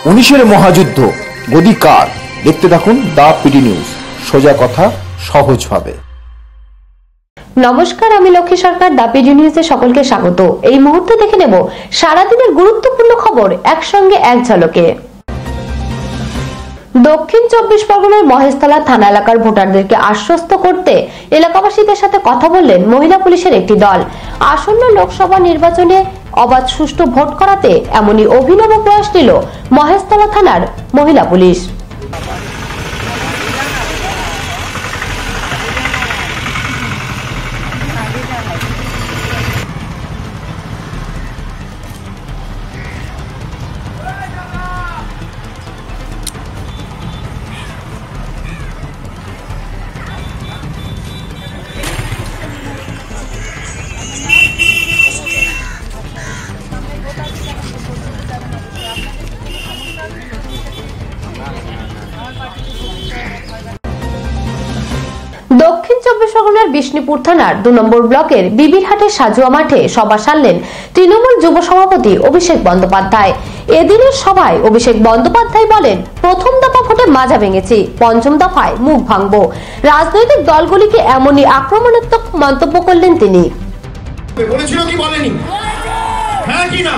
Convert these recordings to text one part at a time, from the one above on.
19-এর মহাযুদ্ধ গদি কার? দেখতে থাকুন দা পিডি নিউজ, সোজা কথা সহজভাবে। নমস্কার, আমি লক্ষ্মী সরকার। দা পিডি নিউজে সকলকে স্বাগত। এই মুহূর্তে দেখে নেব সারাদিনের গুরুত্বপূর্ণ খবর একসঙ্গে এক ঝলকে। দক্ষিণ 24 পরগনার মহেশতলা থানা এলাকার ভোটারদেরকে আশ্বস্ত করতে এলাকাবাসীদের সাথে কথা বললেন মহিলা পুলিশের একটি দল। আসন্ন লোকসভা নির্বাচনে অবাধ সুষ্ঠু ভোট করাতে এমনই অভিনব প্রয়াস নিল মহেশতলা থানার মহিলা পুলিশ। দক্ষিণ 24 পরগনার বিষ্ণুপুর থানার 2 নম্বর ব্লকের বিবিরহাটের সাজুয়া মাঠে সভা সারলেন তৃণমূল যুব সভাপতি অভিষেক বন্দ্যোপাধ্যায়। এদিনের সভায় অভিষেক বন্দ্যোপাধ্যায় বলেন, প্রথম দফা ভোটে মাজা ভেঙেছি, পঞ্চম দফায় মুখ ভাঙবো। রাজনৈতিক দলগুলিকে এমনই আক্রমণাত্মক মন্তব্য করলেন তিনি। বলেছিল কি বলেনি? হ্যাঁ কি না?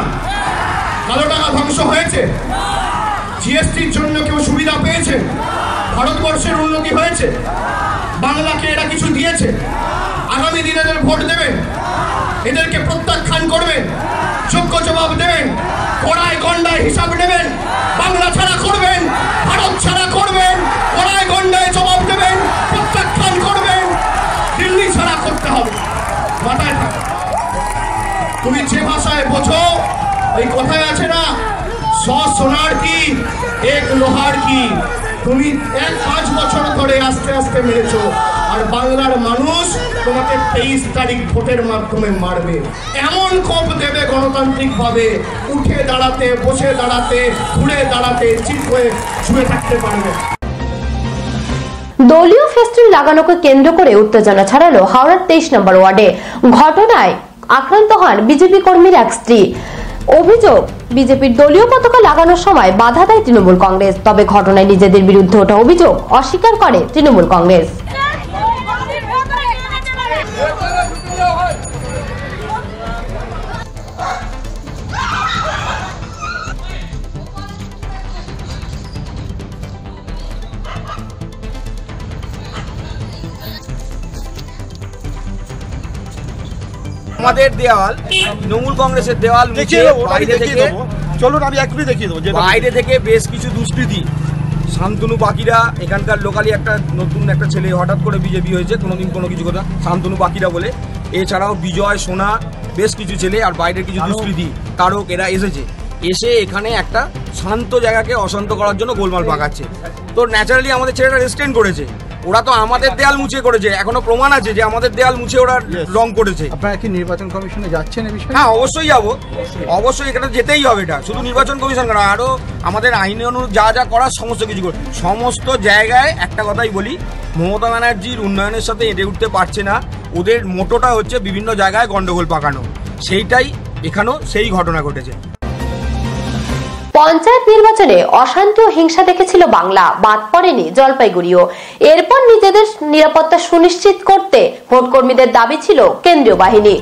কালো টাকা ধ্বংস হয়েছে? জিএসটির জন্য কেউ সুবিধা পেয়েছে? ভারতবর্ষের উন্নতি হয়েছে? বাংলাকে এরা কিছু দিয়েছে? আগামী দিনে এদের ভোট দেবেন, এদেরকে প্রত্যাখ্যান করবেন, যোগ্য জবাব দেবেন, কড়াই গন্ডায় হিসাব নেবেন, বাংলা ছাড়া করবেন, ভারত ছাড়া করবেন, কড়াই গন্ডায় জবাব দেবেন, প্রত্যাখ্যান করবেন, দিল্লি ছাড়া করতে হবে। মাথায় থাক, তুমি যে ভাষায় বোঝো, ওই কথায় আছে না, 100 সোনার কি এক লোহার কি। তুমি 5 বছর ধরে আস্তে আস্তে মেরেছো, আর বাংলার মানুষ তোমাকে 23 তারিখ ভোটের মাধ্যমে মারবে। এমন কোপ দেবে গণতান্ত্রিক ভাবে, উঠে দাঁড়াতে, বসে দাঁড়াতে, ঘুরে দাঁড়াতে, চিৎ হয়ে শুয়ে থাকতে পারবে। দলীয় ফেস্টুন লাগানোকে কেন্দ্র করে উত্তেজনা ছড়ালো হাওড়ার 23 নম্বর ওয়ার্ডে। ঘটনায় আক্রান্ত হন বিজেপি কর্মীর এক স্ত্রী। অভিযোগ, বিজেপির দলীয় পতাকা লাগানোর সময় বাধা দেয় তৃণমূল কংগ্রেস। তবে ঘটনায় নিজেদের বিরুদ্ধে ওঠা অভিযোগ অস্বীকার করে তৃণমূল কংগ্রেস। আমাদের দেওয়াল তৃণমূল কংগ্রেসের দেওয়াল বাইরে থেকে, চলুন আমি একটু দেখিয়ে দেবো। বাইরে থেকে বেশ কিছু দুষ্কৃতী, শান্তনু বাকিরা, এখানকার লোকালি একটা নতুন একটা ছেলে হঠাৎ করে বিজেপি হয়েছে, কোনোদিন কোনো কিছু কথা, শান্তনু বাকিরা বলে, এছাড়াও বিজয়, সোনা, বেশ কিছু ছেলে আর বাইরের কিছু দুষ্কৃতী তারক, এরা এসে এখানে একটা শান্ত জায়গাকে অশান্ত করার জন্য গোলমাল পাকাচ্ছে। তো ন্যাচারালি আমাদের ছেলেটা রেস্ট্রেন্ট করেছে। ওরা তো আমাদের দেয়াল মুছে করেছে, এখনো প্রমাণ আছে যে আমাদের দেয়াল মুছে ওরা রং করেছে। আপনারা কি নির্বাচন কমিশনে যাচ্ছেন এই বিষয়ে? হ্যাঁ, অবশ্যই যাবো, অবশ্যই এখানে যেতেই হবে। এটা শুধু নির্বাচন কমিশন কেন, আরও আমাদের আইনে অনুযায়ী যা যা করার সমস্ত কিছু করে, সমস্ত জায়গায় একটা কথাই বলি, মমতা ব্যানার্জির উন্নয়নের সাথে এঁটে উঠতে পারছে না। ওদের মোটোটা হচ্ছে বিভিন্ন জায়গায় গন্ডগোল পাকানো, সেইটাই এখানেও সেই ঘটনা ঘটেছে। পঞ্চায়েত নির্বাচনে অশান্তি ও হিংসা দেখেছিল বাংলা, বাদ পড়েনি জলপাইগুড়িও। এরপর নিজেদের নিরাপত্তা সুনিশ্চিত করতে ভোটকর্মীদের দাবি ছিল কেন্দ্রীয় বাহিনী।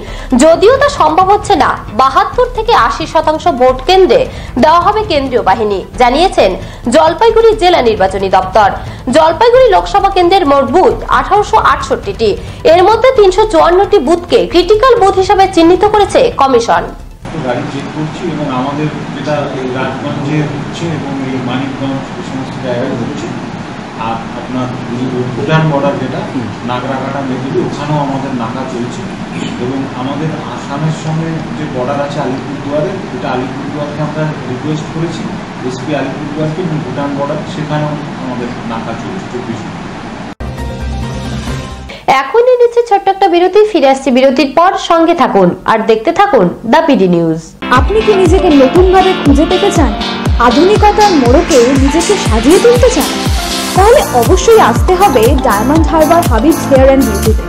যদিও তা সম্ভব হচ্ছে না, 72 থেকে 80% ভোট কেন্দ্রে দেওয়া হবে কেন্দ্রীয় বাহিনী, জানিয়েছেন জলপাইগুড়ি জেলা নির্বাচনী দপ্তর। জলপাইগুড়ি লোকসভা কেন্দ্রের মোট বুথ 1868টি, এর মধ্যে 354টি বুথকে ক্রিটিক্যাল বুথ হিসেবে চিহ্নিত করেছে কমিশন। গাড়ি চেক করছি এবং আমাদের যেটা রাজগঞ্জে হচ্ছে এবং এই মানিকগঞ্জ এই সমস্ত জায়গায় হচ্ছে, আর আপনার ভুটান বর্ডার যেটা নাগরাকাটা মেদিনী, ওখানেও আমাদের নাকা চলছে। এবং আমাদের আসামের সঙ্গে যে বর্ডার আছে আলিপুরদুয়ারে, এটা আলিপুরদুয়ারকে আমরা রিকোয়েস্ট করেছি, এসপি আলিপুরদুয়ারকে, এবং ভুটান বর্ডার সেখানেও আমাদের নাকা চলছে 24 ঘন্টা। এখনই নিচ্ছে ছোট্ট একটা বিরতি, ফিরে আসছে বিরতির পর। সঙ্গে থাকুন আর দেখতে থাকুন দা পিডি নিউজ। আপনি কি নিজেকে নতুন ভাবে খুঁজে পেতে চান, আধুনিকতার মোড়কে নিজেকে সাজিয়ে তুলতে চান? তাহলে অবশ্যই আসতে হবে ডায়মন্ড হারবার হাবিবস হেয়ার অ্যান্ড বিউটিতে।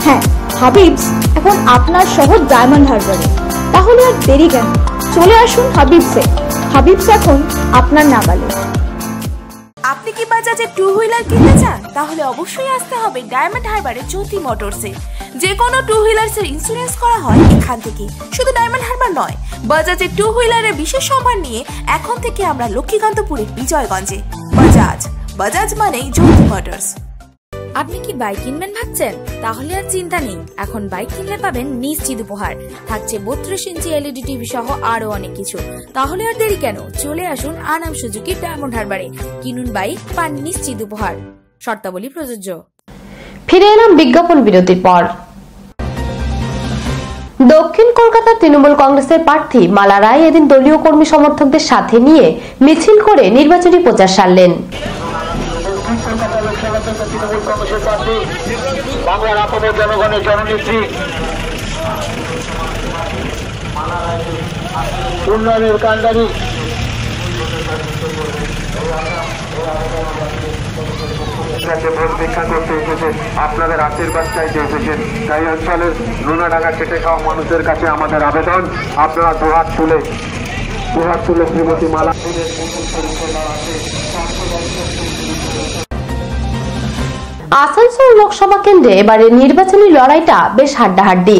হ্যাঁ, হাবিবস এখন আপনার শহর ডায়মন্ড হারবারে। তাহলে আর দেরি কেন, চলে আসুন হাবিবসে। হাবিবস এখন আপনার নাগালে। আপনি কি বাজাজের টু হুইলার কিনতে চান? তাহলে অবশ্যই আসতে হবে ডায়মন্ড হারবারের জ্যোতি মোটরসে। যে কোনো টু হুইলার্সের ইন্স্যুরেন্স করা হয় এখান থেকে। শুধু ডায়মন্ড হারবার নয়, বাজাজের টু হুইলারের বিশেষ সম্মান নিয়ে এখন থেকে আমরা লক্ষ্মীকান্তপুরের বিজয়গঞ্জে। বাজাজ মানেই জ্যোতি মোটরস। আপনি কি বাইক কিনবেন ভাবছেন? তাহলে আর চিন্তা নেই, এখন বাইক কিনলে পাবেন নিশ্চিত উপহার। থাকছে 32 ইঞ্চি LED টিভি সহ আরো অনেক কিছু। তাহলে আর দেরি কেন, চলে আসুন আনাম সুজুকি ডায়মন্ড হারবারে। কিনুন বাইক, পান নিশ্চিত উপহার। শর্তাবলী প্রযোজ্য। ফিরে এলাম বিজ্ঞাপন বিরতির পর। দক্ষিণ কলকাতার তৃণমূল কংগ্রেসের প্রার্থী মালা রায় এদিন দলীয় কর্মী সমর্থকদের সাথে নিয়ে মিছিল করে নির্বাচনী প্রচার সারলেন। তৃণমূল কংগ্রেসের প্রার্থী, বাংলার আপনের জনগণের জননেত্রী, উন্নয়নের কান্ডারি, ভোট ভিক্ষা করতে এসেছেন, আপনাদের আশীর্বাদ চাইতে এসেছেন। তাই অঞ্চলের নুনাডাঙ্গা খেটে খাওয়া মানুষদের কাছে আমাদের আবেদন, আপনারা দুহাত তুলে শ্রীমতী মালা আসানসোল লোকসভা কেন্দ্রে এবারে নির্বাচনী লড়াইটা বেশ হাড্ডাহাড্ডি।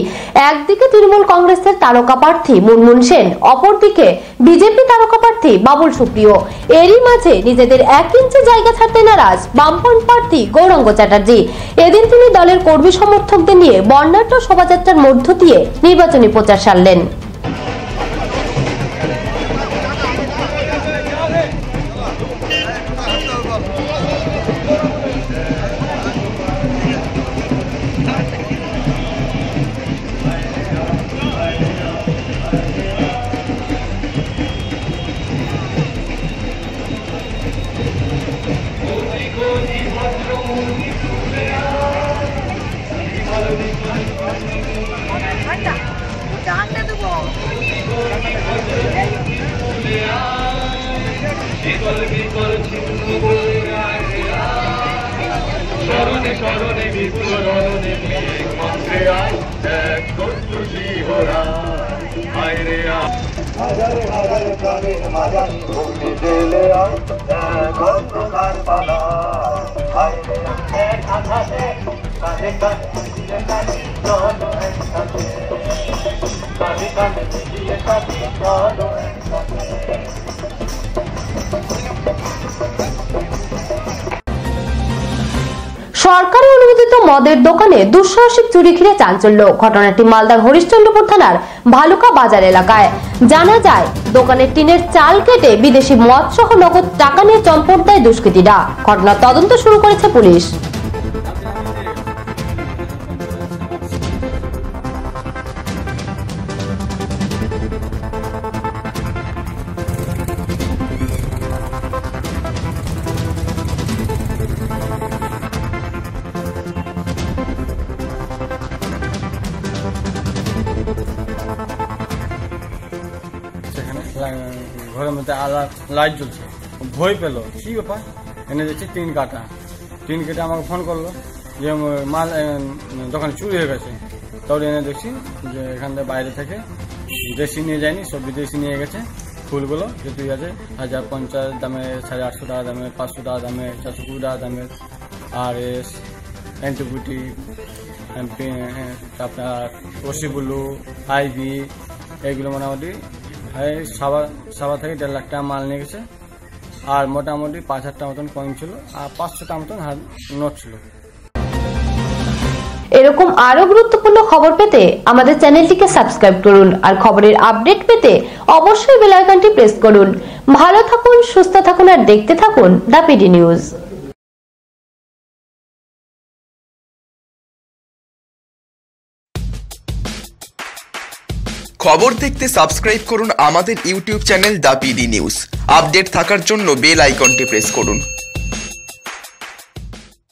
একদিকে তৃণমূল কংগ্রেসের তারকা প্রার্থী মুনমুন সেন, অপরদিকে বিজেপি তারকা প্রার্থী বাবুল সুপ্রিয়। এরই মাঝে নিজেদের 1 ইঞ্চি জায়গা ছাড়তে নারাজ বামপন্থী প্রার্থী গৌরাঙ্গ চ্যাটার্জি। এদিন তিনি দলের কর্মী সমর্থকদের নিয়ে বর্ণাঢ্য শোভাযাত্রার মধ্য দিয়ে নির্বাচনী প্রচার সারলেন। সরকারি অনুমোদিত মদের দোকানে দুঃসাহসিক চুরি ঘিরে চাঞ্চল্য। ঘটনাটি মালদার হরিশ্চন্দ্রপুর থানার ভালুকা বাজার এলাকায়। জানা যায়, দোকানের টিনের চাল কেটে বিদেশি মদ সহ নগদ টাকা নিয়ে চম্পট দেয় দুষ্কৃতীরা। ঘটনার তদন্ত শুরু করেছে পুলিশ। ঘরের মধ্যে লাইট জ্বলছে, ভয় পেল, কি ব্যাপার, এনে দেখছি টিন কাটা। টিন কেটে আমাকে ফোন করলো যে মাল দোকানে চুরি হয়ে গেছে। তখন এনে দেখছি যে এখান থেকে বাইরে থেকে দেশি নিয়ে যায়নি, সব বিদেশি নিয়ে গেছে। ফুলগুলো যেটুকু আছে 1050 দামে, 850 টাকা দামে, 500 টাকা দামে, 420 টাকা দামের RS, অ্যান্টিবিউটি, আপনার ওসিবুলু, আইভি, এইগুলো মোটামুটি সাবা থেকে 1.5 লাখ টাকা মাল নিয়ে গেছে। আর মোটামুটি 5000 মতন কয়েন ছিল আর 500 মতন নোট ছিল। এরকম আরো গুরুত্বপূর্ণ খবর পেতে আমাদের চ্যানেলটিকে সাবস্ক্রাইব করুন আর খবরের আপডেট পেতে অবশ্যই বেল আইকনটি প্রেস করুন। ভালো থাকুন, সুস্থ থাকুন আর দেখতে থাকুন দ্য পিডি নিউজ। খবর দেখতে সাবস্ক্রাইব করুন আমাদের YouTube channel the PD news. Update থাকার জন্য বেল আইকনটি প্রেস করুন।